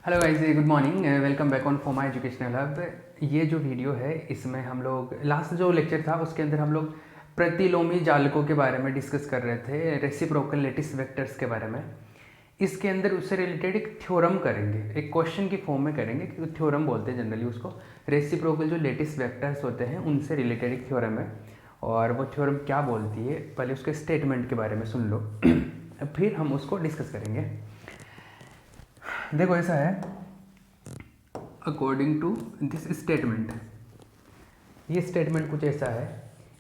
Hello guys, good morning, welcome back on for my educational hub. ये जो video है इसमें हम लोग लास्ट जो लेक्चर था उसके अंदर हम लोग प्रतिलोमी जालकों के बारे में डिस्कस कर रहे थे, रेसिप्रोकल लेटिस वेक्टर्स के बारे में। इसके अंदर उससे रिलेटेड एक थ्योरम करेंगे, एक क्वेश्चन की फॉर्म में करेंगे, क्योंकि थ्योरम बोलते हैं जनरली उसको। रेसिप्रोकल जो लेटिस वेक्टर्स होते हैं उनसे रिलेटेड एक थ्योरम है, और वो थ्योरम क्या बोलती है पहले उसके स्टेटमेंट के बारे में सुन लो फिर हम उसको डिस्कस करेंगे। देखो ऐसा है, अकॉर्डिंग टू दिस स्टेटमेंट, ये स्टेटमेंट कुछ ऐसा है।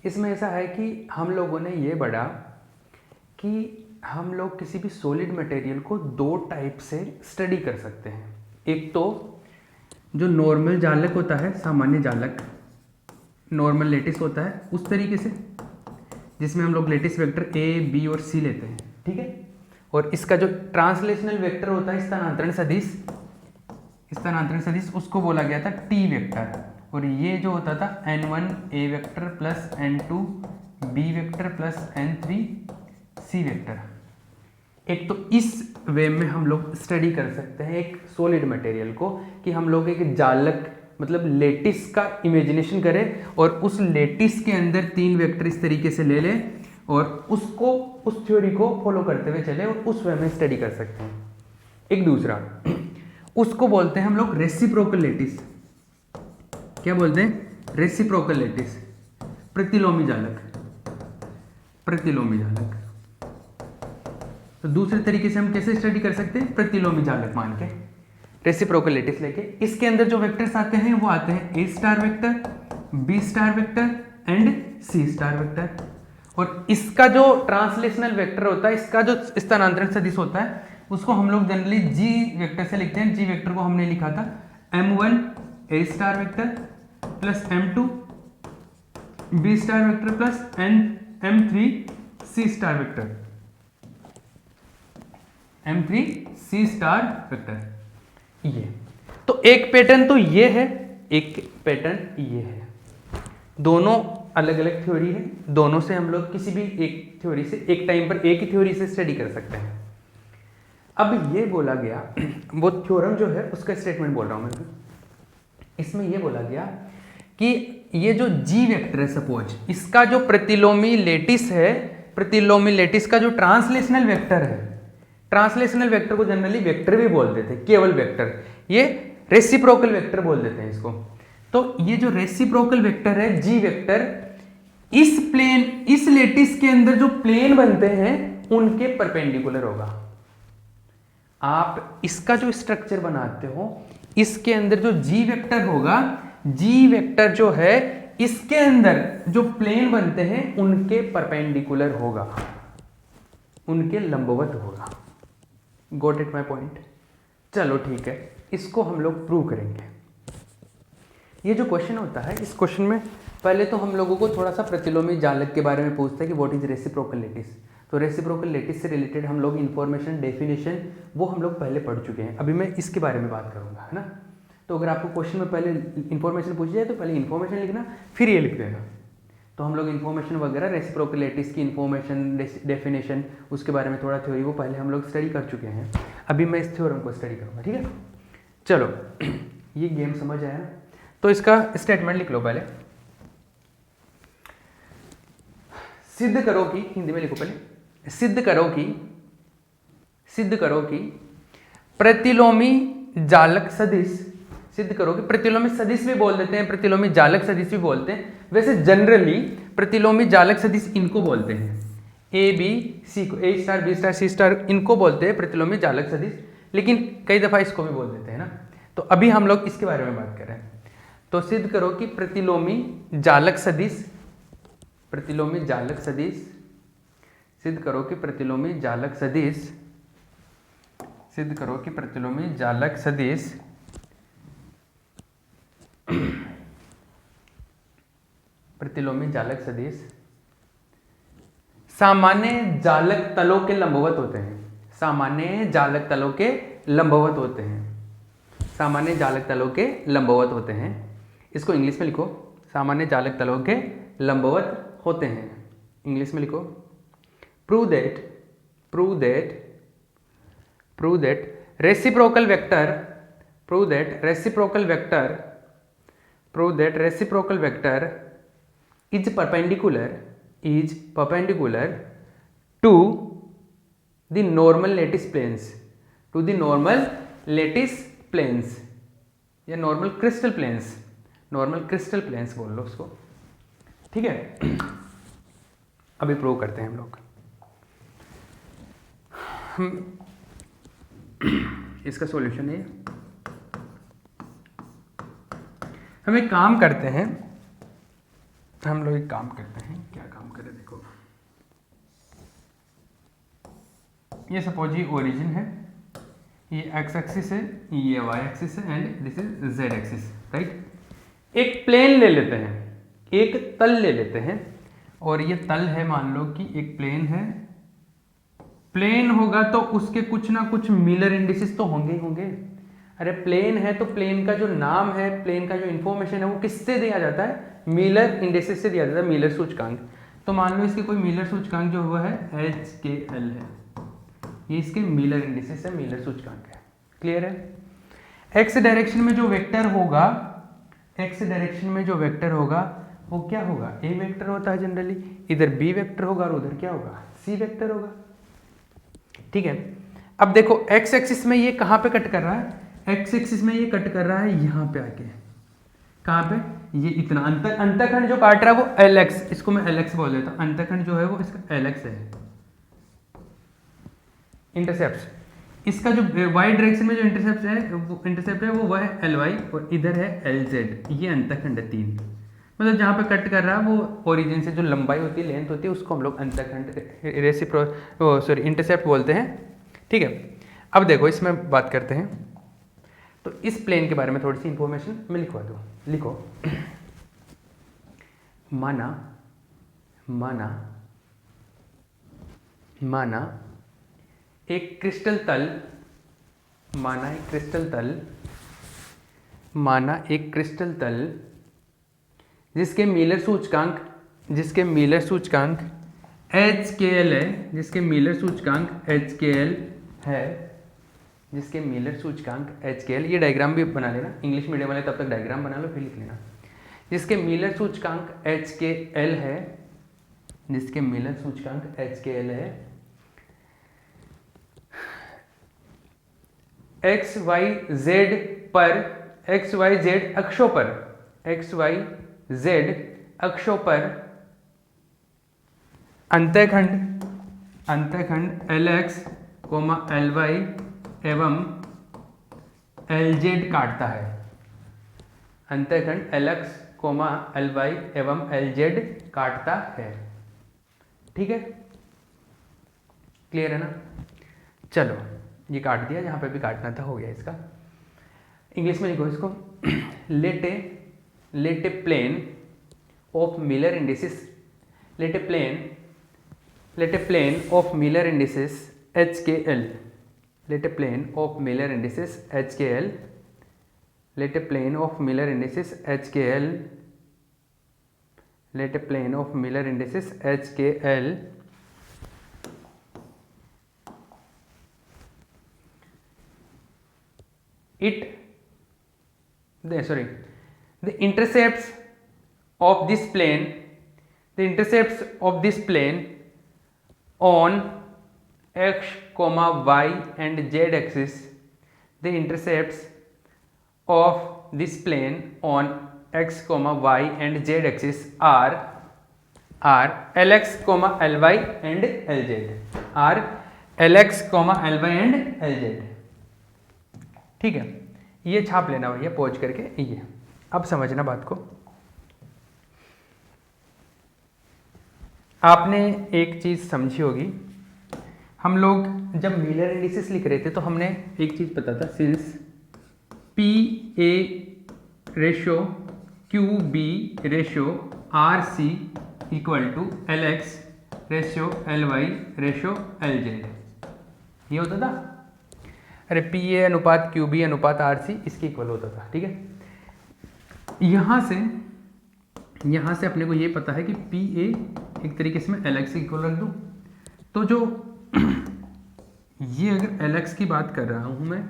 इसमें ऐसा है कि हम लोगों ने ये पढ़ा कि हम लोग किसी भी सॉलिड मटेरियल को दो टाइप से स्टडी कर सकते हैं। एक तो जो नॉर्मल जालक होता है, सामान्य जालक, नॉर्मल लेटिस होता है उस तरीके से, जिसमें हम लोग लेटिस वेक्टर ए बी और सी लेते हैं, ठीक है। और इसका जो ट्रांसलेशनल वेक्टर होता है, स्थानांतरण सदिश, स्थानांतरण सदिश उसको बोला गया था टी वेक्टर। और ये जो होता था n1 A vector plus n2 B vector plus n3 C vector. एक तो इस वे में हम लोग स्टडी कर सकते हैं एक सॉलिड मटेरियल को, कि हम लोग एक जालक मतलब लेटिस का इमेजिनेशन करें और उस लेटिस के अंदर तीन वेक्टर इस तरीके से ले लें और उसको, उस थ्योरी को फॉलो करते हुए चले और उस वे में स्टडी कर सकते हैं। एक दूसरा, उसको बोलते हैं हम लोग रेसिप्रोकल लेटिस। क्या बोलते हैं? रेसिप्रोकल लेटिस, प्रतिलोमी जालक, प्रतिलोमी जालक। तो दूसरे तरीके से हम कैसे स्टडी कर सकते हैं? प्रतिलोमी जालक मान के, रेसिप्रोकल लेटिस लेके। इसके अंदर जो वेक्टर्स आते हैं वो आते हैं A star vector, B star vector and C star vector. और इसका जो ट्रांसलेशनल वेक्टर होता है, इसका जो स्थानांतरण सदिश होता है, उसको हम लोग जनरली जी वेक्टर से लिखते हैं। जी वेक्टर को हमने लिखा था m1 A star vector plus m2 B star vector plus m3 C star vector, m3 C star vector. ये तो एक पैटर्न तो ये है, एक पैटर्न ये है। दोनों अलग अलग थ्योरी है, दोनों से हम लोग किसी भी एक थ्योरी से एक टाइम पर एक ही थ्योरी से स्टडी कर सकते हैं। अब ये बोला गया, वो थ्योरम जो है उसका स्टेटमेंट बोल रहा हूं मैं। इसमें ये बोला गया कि ये जो जी वेक्टर है, सपोज इसका जो प्रतिलोमी लेटिस है, प्रतिलोमी लेटिस का जो ट्रांसलेशनल वेक्टर है, ट्रांसलेशनल वेक्टर को जनरली वेक्टर भी बोल देते हैं, केवल वेक्टर, ये रेसिप्रोकल वेक्टर बोल देते हैं इसको। तो ये जो रेसिप्रोकल वेक्टर है जी वेक्टर, इस प्लेन, इस लेटिस के अंदर जो प्लेन बनते हैं उनके परपेंडिकुलर होगा। आप इसका जो स्ट्रक्चर बनाते हो, इसके अंदर जो जी वेक्टर होगा, जी वेक्टर जो है इसके अंदर जो प्लेन बनते हैं उनके परपेंडिकुलर होगा, उनके लंबवत होगा। Got it my point? चलो ठीक है, इसको हम लोग प्रूव करेंगे। ये जो क्वेश्चन होता है, इस क्वेश्चन में पहले तो हम लोगों को थोड़ा सा प्रतिलोमी जालक के बारे में पूछता है कि व्हाट इज रेसिप्रोकल लेटिस। तो रेसिप्रोकल लेटिस से रिलेटेड हम लोग इन्फॉर्मेशन, डेफिनेशन वो हम लोग पहले पढ़ चुके हैं। अभी मैं इसके बारे में बात करूंगा, है ना। तो अगर आपको क्वेश्चन में पहले इन्फॉर्मेशन पूछी जाए तो पहले इन्फॉर्मेशन लिखना, फिर ये लिख देना। तो हम लोग इन्फॉर्मेशन वगैरह, रेसिप्रोकल लेटिस की इन्फॉर्मेशन, डेफिनेशन, उसके बारे में थोड़ा थ्योरी वो पहले हम लोग स्टडी कर चुके हैं। अभी मैं इस थ्योरम को स्टडी करूँगा, ठीक है। चलो ये गेम समझ आया ना। तो इसका स्टेटमेंट लिख लो पहले। सिद्ध करो कि, हिंदी में लिखो पहले, सिद्ध करो कि प्रतिलोमी जालक सदिश, सिद्ध करो कि प्रतिलोमी सदिश भी बोल देते हैं, प्रतिलोमी जालक सदिश भी बोलते हैं। वैसे जनरली प्रतिलोमी जालक सदिश इनको बोलते हैं, ए बी सी को, ए star B star c star, इनको बोलते हैं प्रतिलोमी जालक सदिश। लेकिन कई दफा इसको भी बोल देते हैं ना। तो अभी हम लोग इसके बारे में बात कर रहे हैं। तो सिद्ध करो कि प्रतिलोमी जालक सदिश, प्रतिलोमी जालक सदिश, सिद्ध करो कि प्रतिलोमी जालक सदिश, सिद्ध करो कि प्रतिलोमी जालक सदिश प्रतिलोमी जालक सदिश सामान्य जालक तलों के लंबवत होते हैं, सामान्य जालक तलों के लंबवत होते हैं, सामान्य जालक तलों के लंबवत होते हैं। इसको इंग्लिश में लिखो, सामान्य जालक तलों के लंबवत होते हैं। इंग्लिश में लिखो, prove that reciprocal vector prove that reciprocal vector is perpendicular to the normal lattice planes या नॉर्मल क्रिस्टल प्लेन्स बोल लो उसको, ठीक है। अभी प्रूव करते हैं हम लोग। इसका सॉल्यूशन है, हम एक काम करते हैं, क्या काम करें, देखो ये सपोज ये ओरिजिन है, ये एक्स एक्सिस है, ये वाई एक्सिस है and this is Z axis, right. एक प्लेन ले लेते हैं, एक तल ले लेते हैं, और ये तल है, मान लो कि एक प्लेन है। प्लेन होगा तो उसके कुछ ना कुछ मिलर इंडिसेस तो होंगे ही होंगे। अरे प्लेन है तो प्लेन का जो नाम है, प्लेन का जो इन्फॉर्मेशन है वो किससे दिया जाता है? मिलर इंडिसेस से दिया जाता है, मिलर सूचकांक। तो मान लो इसके कोई मिलर सूचकांक जो हुआ है HKL है, ये इसके मिलर इंडिसेस है, मिलर सूचकांक है। क्लियर है? एक्स डायरेक्शन में जो वेक्टर होगा, वो क्या होगा? ए वेक्टर होता है जनरली, इधर बी वेक्टर होगा और उधर क्या होगा? सी वेक्टर होगा, ठीक है। अब देखो एक्स एक्सिस में ये कहाँ पे कट कर रहा है? एक्स एक्सिस में ये कट कर रहा है यहाँ पे आके, कहाँ पे? ये इतना अंतःखंड जो काट रहा है वो LX, इसको मैं LX बोल देता हूँ। अंतःखंड जो है वो इसका LX है, इंटरसेप्ट इसका जो y डायरेक्शन में जो इंटरसेप्ट है वो है LY और इधर है LZ। ये अंतःखंड है 3, मतलब जहाँ पे कट कर रहा है वो ओरिजिन से जो लंबाई होती है, लेंथ होती है, उसको हम लोग अंतःखंड इंटरसेप्ट बोलते हैं, ठीक है। अब देखो इसमें बात करते हैं, तो इस प्लेन के बारे में थोड़ी सी इंफॉर्मेशन मैं लिखवा दूँ। लिखो, माना एक क्रिस्टल तल जिसके मिलर सूचकांक HKL है, जिसके मिलर सूचकांक HKL, ये डायग्राम भी बना लेना, इंग्लिश मीडियम वाले तब तक डायग्राम बना लो फिर लिख लेना। जिसके मिलर सूचकांक HKL है, XYZ अक्षों पर अंतःखंड LX, LY एवं LZ काटता है। अंतःखंड LX, LY एवं LZ काटता है, ठीक है। क्लियर है ना? चलो ये काट दिया, जहाँ पे भी काटना था हो गया इसका। इंग्लिश में लिखो इसको, let a plane of Miller indices HKL, let a plane of Miller indices HKL the intercepts of this plane on X, Y and Z axis, the intercepts of this plane on X, Y and Z axis are LX, LY and LZ, ठीक है। ये छाप लेना भैया पहुंच करके। ये अब समझना बात को। आपने एक चीज़ समझी होगी, हम लोग जब मिलर इंडिसेस लिख रहे थे तो हमने एक चीज़ पता था, since PA ratio QB ratio RC equal to LX ratio LY ratio LZ, ये होता था। अरे PA अनुपात QB अनुपात RC इसके इक्वल होता था, ठीक है। यहाँ से अपने को ये पता है कि PA एक तरीके से मैं LX के इक्वल रख दूँ, तो जो ये अगर LX की बात कर रहा हूँ मैं,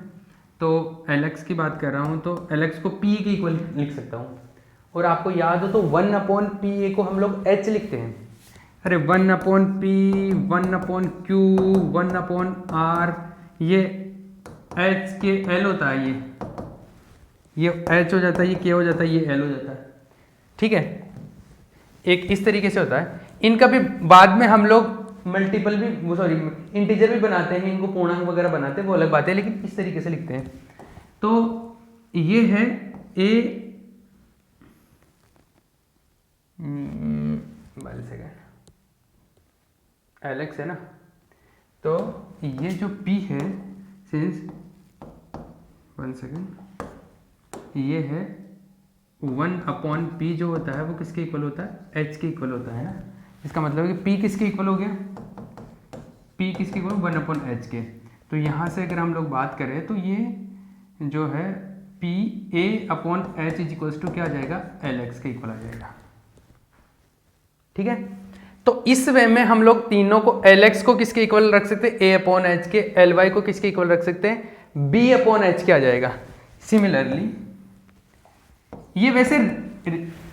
तो Lx की बात कर रहा हूँ तो Lx को P के इक्वल लिख सकता हूँ। और आपको याद हो तो 1/PA को हम लोग H लिखते हैं। अरे 1/P, 1/Q, 1/R, ये H के L होता है, ये H हो जाता है, ये K हो जाता है, ये L हो जाता है। ठीक है, एक इस तरीके से होता है। इनका भी बाद में हम लोग मल्टीपल भी, सॉरी, इंटीजर भी बनाते हैं, इनको पूर्णांक वगैरह बनाते हैं, वो अलग बात है, लेकिन इस तरीके से लिखते हैं। तो ये है A, 1 सेकेंड, Lx है ना, तो ये जो P है, सिंस 1 सेकेंड, ये है 1/P जो होता है वो किसके इक्वल होता है, H के इक्वल होता है ना। इसका मतलब है कि P किसके इक्वल हो गया, P किसके इक्वल, 1/H के। तो यहाँ से अगर हम लोग बात करें तो ये जो है PA/H इज इक्वल्स टू क्या आ जाएगा, Lx के इक्वल आ जाएगा। ठीक है, तो इस वे में हम लोग तीनों को, Lx को किसके इक्वल रख सकते हैं, A/H के, Ly को किसके इक्वल रख सकते हैं, B/H के आ जाएगा। सिमिलरली ये वैसे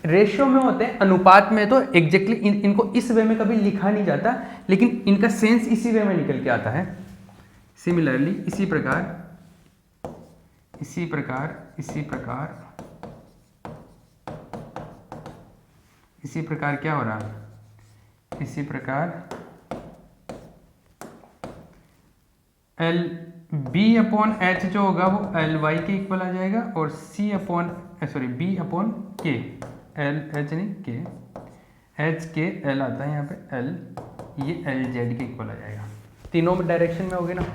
रेशियो में होते हैं, अनुपात में तो एग्जैक्टली इनको इस वे में कभी लिखा नहीं जाता, लेकिन इनका सेंस इसी वे में निकल के आता है। सिमिलरली इसी प्रकार इसी प्रकार इसी प्रकार इसी प्रकार क्या हो रहा है, इसी प्रकार B/H जो होगा वो Ly के इक्वल आ जाएगा, और B/K, H नहीं K, H के L आता है यहाँ पे L, ये Lz के इक्वल आ जाएगा। तीनों में डायरेक्शन में होगे ना,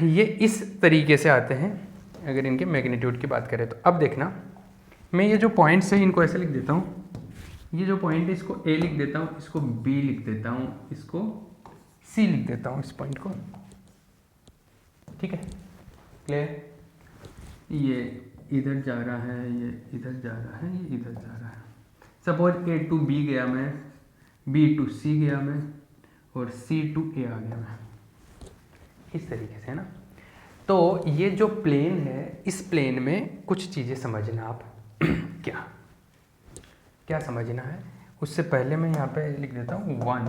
ये इस तरीके से आते हैं अगर इनके मैग्नीट्यूड की बात करें तो। अब देखना, मैं ये जो पॉइंट्स हैं इनको ऐसे लिख देता हूँ, ये जो पॉइंट है इसको A लिख देता हूँ, इसको B लिख देता हूँ, इसको C लिख देता हूँ, इस पॉइंट को। ठीक है, क्लियर, ये इधर जा रहा है, ये इधर जा रहा है, ये इधर जा रहा है। सपोज A to B गया मैं, B to C गया मैं, और C to A आ गया मैं, इस तरीके से, है ना। तो ये जो प्लेन है, इस प्लेन में कुछ चीज़ें समझना आप क्या क्या समझना है, उससे पहले मैं यहाँ पे लिख देता हूँ 1,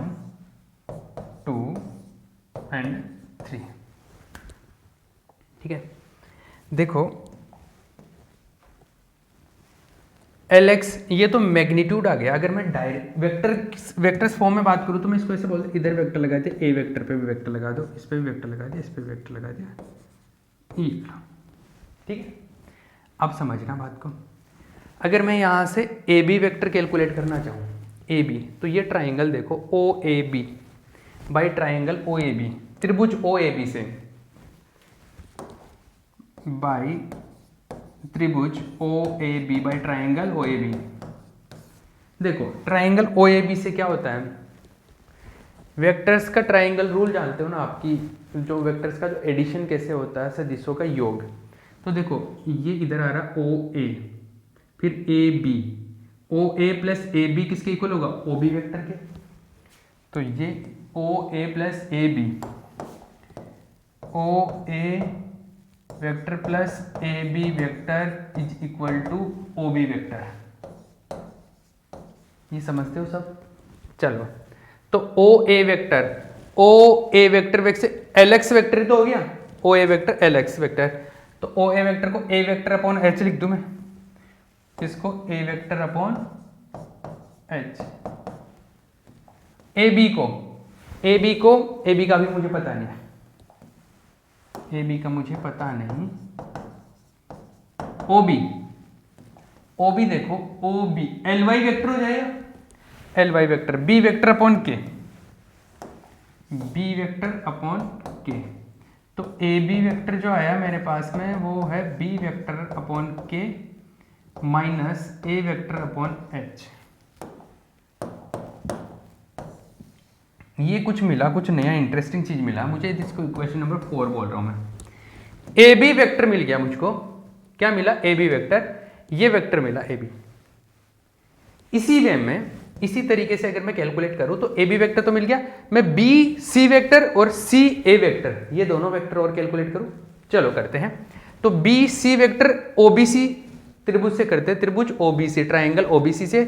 2 and 3। ठीक है, देखो Lx ये तो मैग्नीट्यूड आ गया। अगर मैं डायरेक्ट वेक्टर्स फॉर्म में बात करूँ तो मैं इसको ऐसे बोलते, इधर वेक्टर लगा दे, A वेक्टर पे भी वेक्टर लगा दो, इस पे भी वेक्टर लगा दिया, इस पे भी वेक्टर लगा दिया, ये। ठीक है, अब समझना बात को। अगर मैं यहाँ से AB वेक्टर कैलकुलेट करना चाहूँ, AB, तो ये ट्राइंगल देखो OAB, बाई ट्राइंगल OAB, त्रिभुज OAB से बाई त्रिभुज OAB बाई ट्राइंगल OAB। देखो ट्राइंगल OAB से क्या होता है, वेक्टर्स का ट्राइंगल रूल जानते हो ना आपकी, जो वेक्टर्स का जो एडिशन कैसे होता है, सदिशों का योग। तो देखो ये इधर आ रहा OA, फिर AB, OA प्लस AB किसके इक्वल होगा, OB वेक्टर के। तो ये OA plus AB, OA vector plus AB vector is equal to OB vector. ये समझते हो सब, चलो। तो OA वेक्टर से LX वेक्टर तो हो गया, OA वेक्टर LX वेक्टर, तो OA वेक्टर को A वेक्टर अपॉन H लिख दूं मैं, इसको A vector upon H। AB का भी मुझे पता नहीं, AB का मुझे पता नहीं। OB देखो, OB LY वेक्टर हो जाएगा, LY vector B vector upon K, B vector upon K। तो AB वेक्टर जो आया मेरे पास में वो है B vector upon K minus A vector upon H। ये कुछ मिला, कुछ नया इंटरेस्टिंग चीज मिला मुझे, इसको क्वेश्चन नंबर 4 बोल रहा हूं मैं। AB वेक्टर मिल गया मुझको, क्या मिला, AB वेक्टर, ये वेक्टर मिला AB। इसी वे में, इसी तरीके से अगर मैं कैलकुलेट करूं तो AB वेक्टर तो मिल गया, मैं B C वेक्टर और C A वेक्टर, ये दोनों वेक्टर और कैलकुलेट करूं चलो करते हैं। तो बी सी वेक्टर ओबीसी त्रिभुज से करते हैं, त्रिभुज ओबीसी, ट्राइंगल ओबीसी से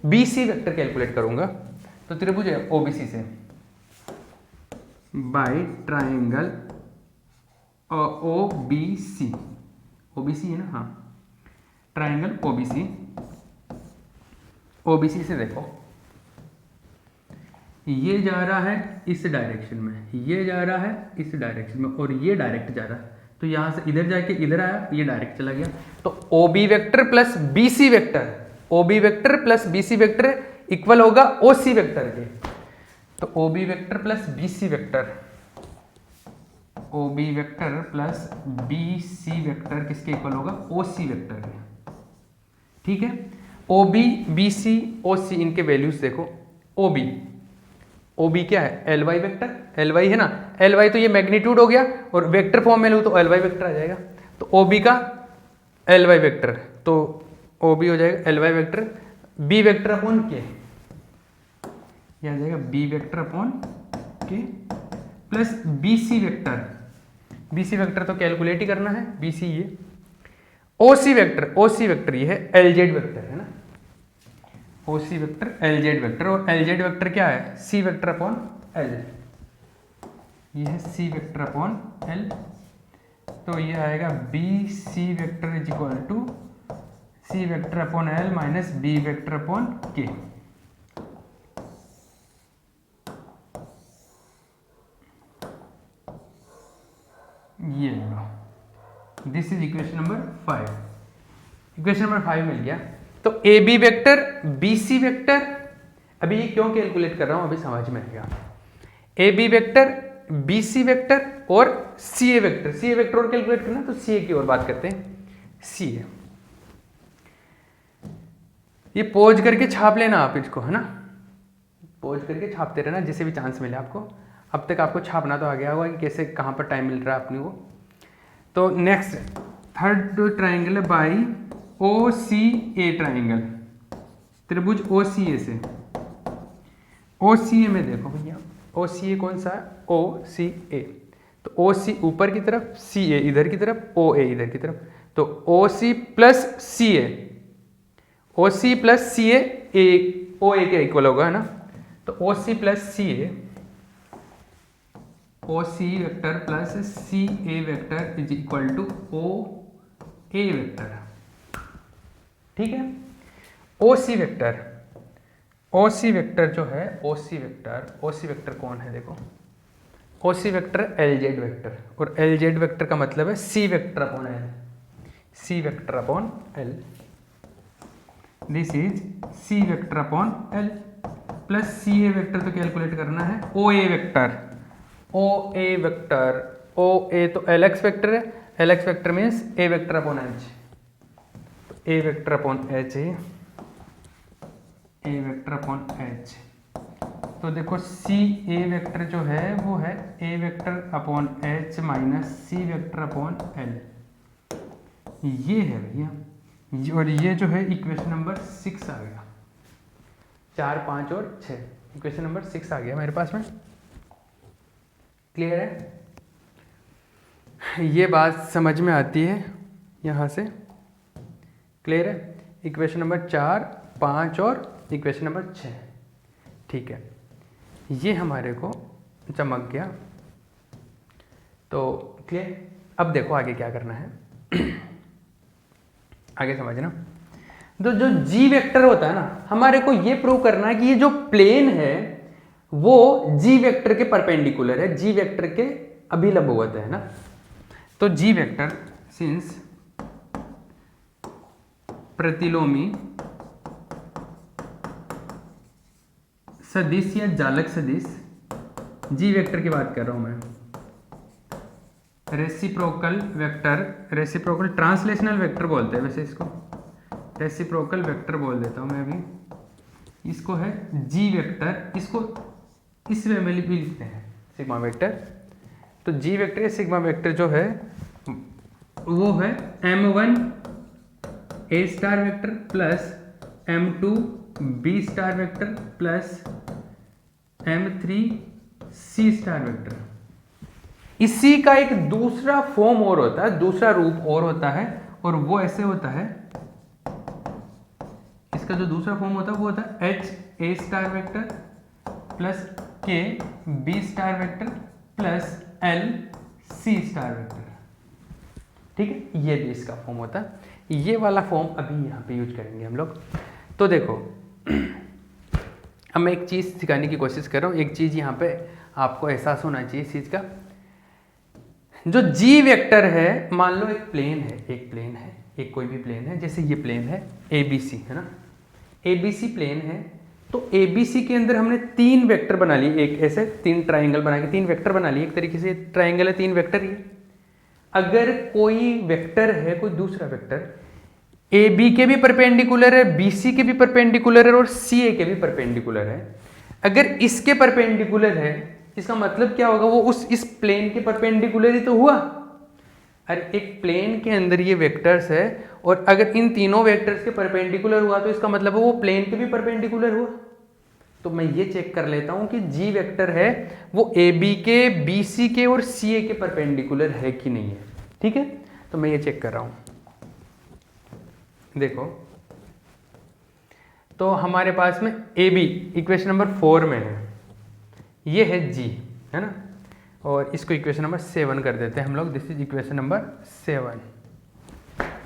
बी सी वेक्टर कैलकुलेट करूंगा। तो त्रिभुज है ओबीसी से बाय ट्राइंगल ओबीसी, ओबीसी है ना, हाँ, ट्राइंगल ओबीसी, ओबीसी से देखो ये जा रहा है इस डायरेक्शन में, ये जा रहा है इस डायरेक्शन में, और ये डायरेक्ट जा रहा है। तो यहाँ से इधर जाके इधर आया, ये डायरेक्ट चला गया। तो O B vector plus B C vector, O B vector plus B C vector equal होगा ओ सी वेक्टर के। तो O B vector plus B C vector, O B vector plus B C vector किसके equal होगा? O C vector के। ठीक है, O B B C ओ सी, इनके values देखो। ओ बी, ओ बी क्या है? L Y vector, L Y है ना, एल वाई तो ये मैग्नीट्यूड हो गया, और वेक्टर फॉर्म में लूँ तो एल वाई वेक्टर आ जाएगा। तो ओ बी का एल वाई वेक्टर, तो ओ बी हो जाएगा L Y vector B vector upon K, ये आ जाएगा B vector upon K plus B C vector, B C vector तो कैलकुलेट ही करना है, बी सी ये, ओ सी वेक्टर, ओ सी वेक्टर ये है एल जेड वेक्टर है ना, ओ C vector L Z vector, और एल जेड वेक्टर क्या है? सी वेक्टर अपॉन एल, ये है सी वेक्टर अपॉन एल। तो ये आएगा B C vector is equal to C vector upon L minus B vector upon K. ये लो, this is equation number 5। Equation number 5 मिल गया। तो A B vector B C vector, अभी ये क्यों कैलकुलेट कर रहा हूं अभी समझ में आएगा। A B vector B C vector और C A vector, C A vector और कैलकुलेट करना, तो सी ए की और बात करते हैं। सी ए, ये पोज करके छाप लेना आप इसको, है ना, पोज करके छापते रहना जिसे भी चांस मिले आपको। अब तक आपको छापना तो आ गया होगा कि कैसे कहाँ पर टाइम मिल रहा है अपने को। तो नेक्स्ट थर्ड ट्राइंगल है by O C A triangle, त्रिभुज ओ सी ए से, ओ सी ए में देखो भैया, ओ सी ए कौन सा है? ओ सी ए। तो ओ सी ऊपर की तरफ, सी ए इधर की तरफ, ओ ए इधर की तरफ। तो O C plus C A, O C plus C A ओ ए के इक्वल होगा, है ना। तो O C plus C A, O C vector plus C A vector is equal to O A vector. ठीक है, ओ सी वेक्टर, ओ C vector जो है, ओ C vector, ओ C vector कौन है? देखो, O C vector L Z vector, और L Z vector का मतलब है C vector upon L, C vector upon L, this is C vector upon L plus C A vector तो calculate करना है ओ A vector, O A vector, ओ ए तो L x vector है, L x vector means A vector upon H, A vector upon H है, ए vector upon H. तो देखो सी A vector जो है वो है ए वेक्टर अपॉन एच माइनस सी वेक्टर अपॉन एल, ये है भैया। और ये जो है इक्वेशन नंबर 6 आ गया, 4, 5 और 6, इक्वेशन नंबर 6 आ गया मेरे पास में। क्लियर है? ये बात समझ में आती है यहाँ से? क्लियर है? इक्वेशन नंबर 4, 5 और इक्वेशन नंबर 6। ठीक है, ये हमारे को चमक गया। तो क्लियर? अब देखो आगे क्या करना है। आगे समझना। तो जो जी वेक्टर होता है ना, हमारे को ये प्रूव करना है कि ये जो प्लेन है वो जी वेक्टर के परपेंडिकुलर है, जी वेक्टर के अभिलंबवत है ना। तो जी वेक्टर सिंस प्रतिलोमी सदिश या जालक सदिश, जी वेक्टर की बात कर रहा हूं मैं, reciprocal vector, reciprocal translational vector बोलते हैं वैसे इसको, रेसिप्रोकल वेक्टर बोल देता हूं मैं अभी। इसको है जी वेक्टर, इसको इस वे में भी लिखते हैं सिग्मा वेक्टर। तो जी वेक्टर या सिग्मा वेक्टर जो है वो है m1 A star vector plus m2 B star vector plus m3 C star vector. इसी का एक दूसरा फॉर्म और होता है, दूसरा रूप और होता है, और वो ऐसे होता है, इसका जो दूसरा फॉर्म होता है वो होता है H A star vector plus K B star vector plus L C star vector. ठीक है, ये भी इसका फॉर्म होता है। ये वाला फॉर्म अभी यहाँ पे यूज करेंगे हम लोग। तो देखो अब मैं एक चीज़ सिखाने की कोशिश कर रहा हूँ, एक चीज़ यहाँ पे आपको एहसास होना चाहिए इस चीज़ का। जो जी वेक्टर है, मान लो एक प्लेन है, एक कोई भी प्लेन है, जैसे ये प्लेन है ए बी सी, है ना, ए बी सी प्लेन है। तो ए बी सी के अंदर हमने 3 वेक्टर बना लिए, एक ऐसे 3 ट्राइंगल बना के 3 वेक्टर बना लिए। एक तरीके से ट्राइंगल है, 3 वेक्टर ये। अगर कोई वेक्टर है, कोई दूसरा वेक्टर ए बी के भी परपेंडिकुलर है, बी सी के भी परपेंडिकुलर है और सी ए के भी परपेंडिकुलर है, अगर इसके परपेंडिकुलर है, इसका मतलब क्या होगा, वो इस प्लेन के परपेंडिकुलर ही तो हुआ। अरे एक प्लेन के अंदर ये वेक्टर्स है और अगर इन तीनों वेक्टर्स के परपेंडिकुलर हुआ तो इसका मतलब है वो प्लेन के भी परपेंडिकुलर हुआ। तो मैं ये चेक कर लेता हूं कि जी वेक्टर है वो ए बी के, बी सी के और सी ए के परपेंडिकुलर है कि नहीं है। ठीक है, तो मैं ये चेक कर रहा हूं। देखो तो हमारे पास में ए बी इक्वेशन नंबर 4 में है, ये है जी, है ना, और इसको इक्वेशन नंबर 7 कर देते हैं हम लोग। This is equation number 7।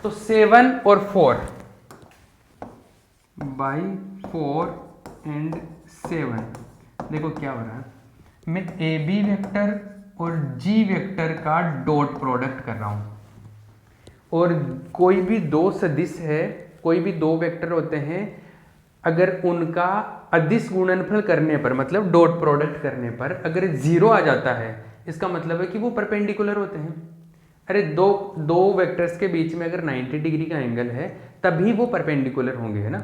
तो 7 और 4 बाई 4 एंड 7, देखो क्या हो रहा है, मैं ए बी वेक्टर और जी वेक्टर का डॉट प्रोडक्ट कर रहा हूँ। और कोई भी दो सदिश है, कोई भी दो वेक्टर होते हैं, अगर उनका अदिश गुणनफल करने पर, मतलब डॉट प्रोडक्ट करने पर अगर 0 आ जाता है, इसका मतलब है कि वो परपेंडिकुलर होते हैं। अरे दो वेक्टर्स के बीच में अगर 90 डिग्री का एंगल है तभी वो परपेंडिकुलर होंगे, है ना।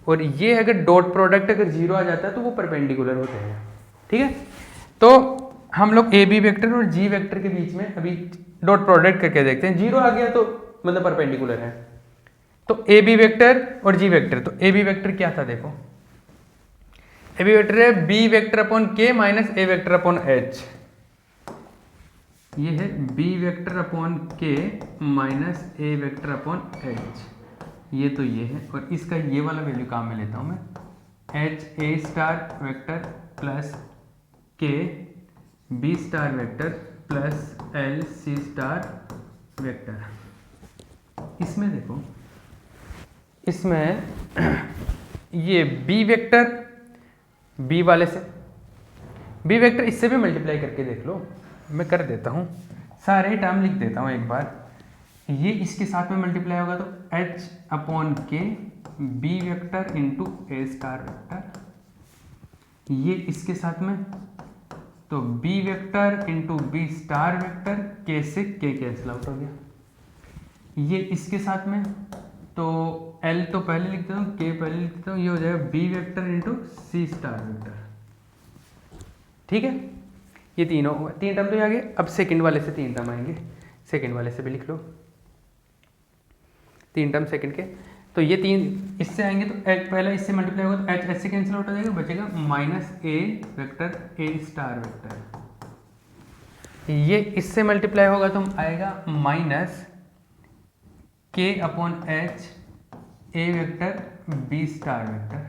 और ये अगर डॉट प्रोडक्ट अगर 0 आ जाता है तो वो परपेंडिकुलर होते हैं। ठीक है, तो हम लोग ए बी वेक्टर और जी वेक्टर के बीच में अभी डॉट प्रोडक्ट करके देखते हैं। 0 आ गया तो मतलब परपेंडिकुलर है। तो ए बी वेक्टर और जी वेक्टर, तो ए बी वेक्टर क्या था, देखो ए बी वेक्टर है बी वेक्टर अपॉन के minus A vector upon H. ये है बी वेक्टर अपॉन के minus A vector upon H, ये तो ये है। और इसका ये वाला वैल्यू काम में लेता हूं मैं, H A star vector plus K B star vector plus L C star vector. इसमें देखो, इसमें ये बी वेक्टर बी वाले से, बी वेक्टर इससे भी मल्टीप्लाई करके देख लो। मैं कर देता हूँ, सारे टर्म लिख देता हूँ एक बार। ये इसके साथ में मल्टीप्लाई होगा तो H upon K B vector into A star vector, ये इसके साथ में तो B vector into B star vector, के से के कैंसिल आउट हो गया। ये इसके साथ में तो एल तो पहले लिख देता हूँ, के पहले लिख देता हूँ, ये हो जाएगा बी वेक्टर इंटू सी स्टार वेक्टर। ठीक है, ये तीन टर्म तो आ गए। अब सेकंड वाले से 3 टर्म आएंगे, सेकंड वाले से भी लिख लो 3 टर्म सेकंड के। तो ये 3 इससे आएंगे तो एच पहला इससे मल्टीप्लाई होगा तो एच एच से कैंसिल आउट हो जाएगा, बचेगा minus A vector A star vector. ये इससे मल्टीप्लाई होगा तो आएगा minus K upon H A vector B star vector.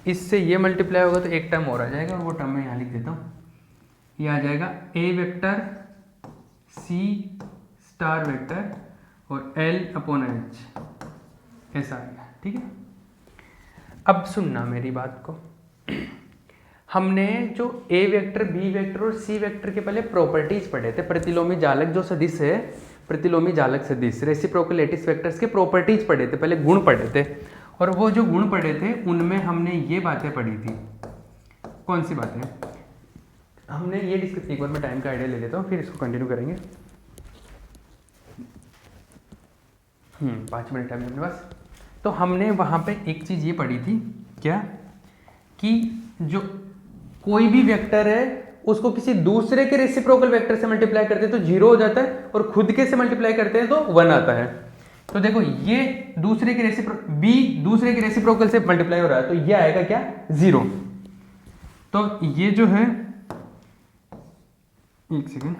इससे ये मल्टीप्लाई होगा तो एक टर्म और आ जाएगा, और वो टर्म मैं यहाँ लिख देता हूँ। ये आ जाएगा ए वेक्टर सी स्टार वेक्टर और एल अपॉन एच, ऐसा आएगा। ठीक है, अब सुनना मेरी बात को। हमने जो ए वेक्टर बी वेक्टर और सी वेक्टर के पहले प्रॉपर्टीज पढ़े थे, प्रतिलोमी जालक जो सदिश है, प्रतिलोमी जालक सदिश, रेसिप्रोकल लैटिस वेक्टर्स के प्रॉपर्टीज पढ़े थे, पहले गुण पढ़े थे। और वो जो गुण पढ़े थे उनमें हमने ये बातें पढ़ी थी। कौन सी बातें हमने ये डिस्कस, एक बार मैं टाइम का आइडिया ले लेता हूँ फिर इसको कंटिन्यू करेंगे। 5 मिनट टाइम अपने पास। तो हमने वहाँ पे एक चीज़ ये पढ़ी थी, क्या कि जो कोई भी वेक्टर है उसको किसी दूसरे के रेसिप्रोकल वेक्टर से मल्टीप्लाई करते हैं तो 0 हो जाता है, और खुद के से मल्टीप्लाई करते हैं तो 1 आता है। तो देखो ये दूसरे के रेसिप्रोकल से मल्टीप्लाई हो रहा है तो ये आएगा क्या, 0। तो ये जो है एक second,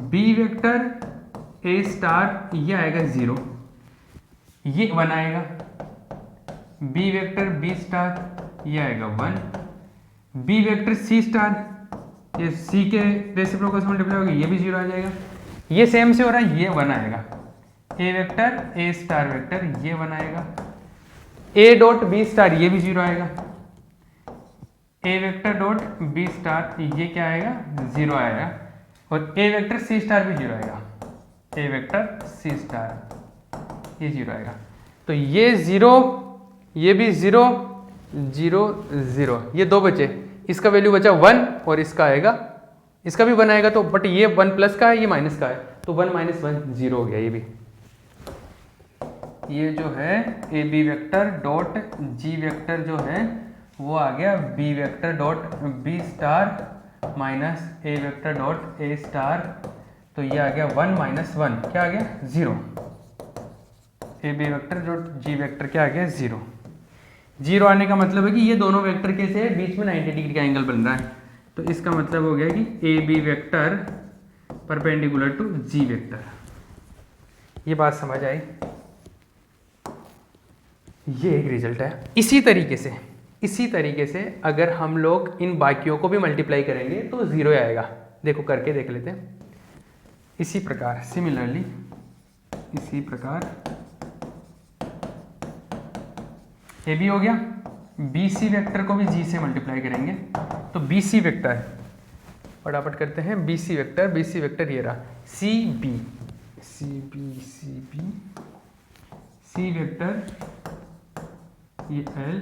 B vector A star ये आएगा 0, ये 1 आएगा, बी वेक्टर बी स्टार ये आएगा 1, बी वेक्टर सी स्टार ये सी के रेसिप्रोकल से मल्टीप्लाई होगा, ये भी 0 आ जाएगा। ये सेम से हो रहा है, ये 1 आएगा, ए वेक्टर ए स्टार वेक्टर ये 1 आएगा, ए डॉट बी स्टार ये भी 0 आएगा, ए वेक्टर डॉट बी स्टार ये क्या आएगा 0 आएगा, और ए वेक्टर सी स्टार भी 0 आएगा, ए वेक्टर सी स्टार ये 0 आएगा। तो ये 0, ये भी 0 0 0, ये 2 बचे, इसका वैल्यू बचा 1 और इसका आएगा, इसका भी 1 आएगा। तो बट ये 1 प्लस का है, ये माइनस का है, तो 1 माइनस 1 0 हो गया। ये भी, ये जो है A B vector dot G vector जो है वो आ गया B vector dot B star minus A vector dot A star, तो ये आ गया 1 माइनस 1 क्या आ गया 0, A B vector dot G vector क्या आ गया 0। 0 आने का मतलब है कि ये दोनों वेक्टर के से बीच में 90 डिग्री का एंगल बन रहा है, तो इसका मतलब हो गया कि A B vector perpendicular to G vector. ये बात समझ आई? ये एक रिजल्ट है। इसी तरीके से अगर हम लोग इन बाकियों को भी मल्टीप्लाई करेंगे तो 0 आएगा। देखो करके देख लेते हैं। इसी प्रकार सिमिलरली, इसी प्रकार ए बी हो गया, बी सी वेक्टर को भी जी से मल्टीप्लाई करेंगे तो बी सी वेक्टर, फटाफट करते हैं, बी सी वेक्टर ये रहा, सी बी सी वेक्टर ये एल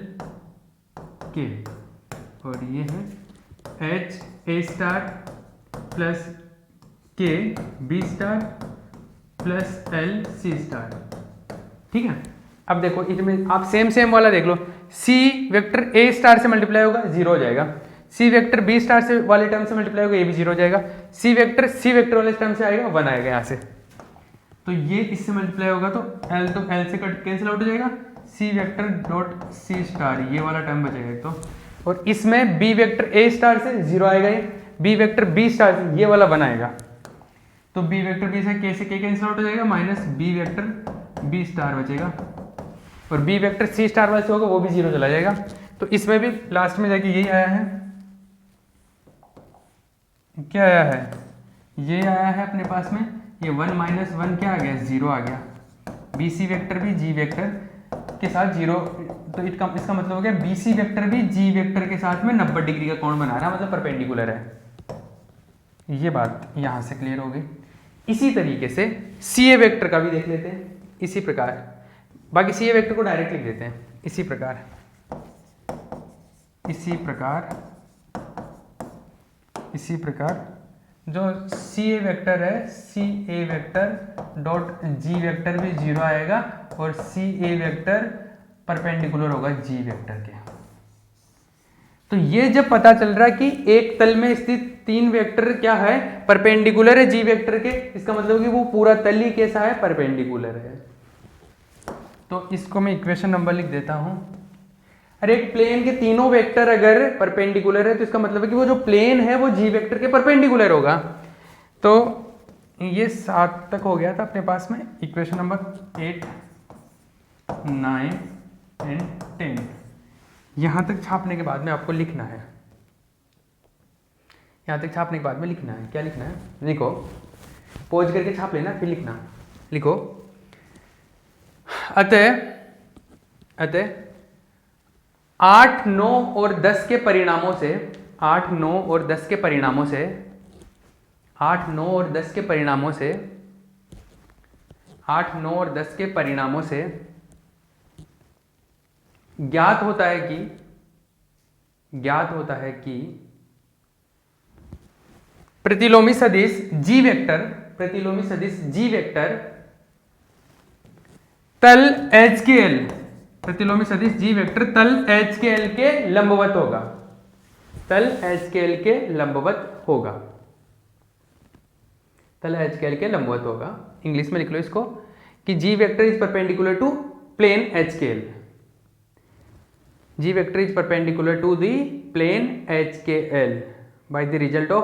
के, और ये है H A star plus K B star plus L C star. ठीक है, अब देखो इसमें आप सेम वाला देख लो, सी वेक्टर ए स्टार से मल्टीप्लाई होगा 0 हो जाएगा, सी वेक्टर बी स्टार से वाले टर्म से मल्टीप्लाई होगा, ये भी 0 हो जाएगा, सी वेक्टर वाले टर्म से आएगा 1 आएगा यहाँ से, तो ये इससे मल्टीप्लाई होगा तो एल से कट कैंसिल आउट हो जाएगा, C vector dot C star ये वाला टर्म बचेगा एक तो, और इसमें बी वेक्टर ए स्टार से 0 आएगा, ये बी वेक्टर बी स्टार से ये वाला 1 आएगा, तो बी वेक्टर बी से के कैंसिल आउट हो जाएगा, minus B vector B star बचेगा, और बी वेक्टर सी स्टार वाले से होगा वो भी 0 चला जाएगा। तो इसमें भी लास्ट में जाके यही आया है, क्या आया है, ये आया है अपने पास में, ये 1 माइनस 1 क्या आ गया 0 आ गया, बी सी वेक्टर भी जी वेक्टर के साथ 0, तो इसका मतलब हो गया बी सी वेक्टर भी जी वेक्टर के साथ में 90 डिग्री का कोण बना रहा है, मतलब परपेंडिकुलर है। ये बात यहाँ से क्लियर हो गई। इसी तरीके से सी ए वेक्टर का भी देख लेते हैं, इसी प्रकार, बाकी सी ए वेक्टर को डायरेक्ट लिख देते हैं, इसी प्रकार जो सी ए वेक्टर है, सी A vector dot G vector भी 0 आएगा, और सी ए वेक्टर परपेंडिकुलर होगा जी वेक्टर के। तो ये जब पता चल रहा है कि एक तल में स्थित 3 वेक्टर क्या है, परपेंडिकुलर है जी वेक्टर के, इसका मतलब कि वो पूरा तल ही कैसा है, परपेंडिकुलर है। तो इसको मैं इक्वेशन नंबर लिख देता हूं। अरे एक प्लेन के तीनों वेक्टर अगर परपेंडिकुलर है तो इसका मतलब है कि वो जो प्लेन है वो जी वेक्टर के परपेंडिकुलर होगा। तो ये 7 तक हो गया था अपने पास में, इक्वेशन नंबर 8 9 एंड 10। यहां तक छापने के बाद में आपको लिखना है, यहां तक छापने के बाद में लिखना है, क्या लिखना है, लिखो, पॉज करके छाप लेना फिर लिखना, लिखो, अतः 8 9 और 10 के परिणामों से 8 9 और 10 के परिणामों से 8 9 और 10 के परिणामों से 8 9 और 10 के परिणामों से ज्ञात होता है कि प्रतिलोमी सदिश जी वेक्टर तल एच के एल, प्रतिलोमी सदिश जी वेक्टर तल एच के एल के लंबवत होगा, तल एच के एल के लंबवत होगा, तल एच के एल के लंबवत होगा। इंग्लिश में लिख लो इसको कि G vector is perpendicular to plane H K L, G vector is perpendicular to the plane H K L by the result of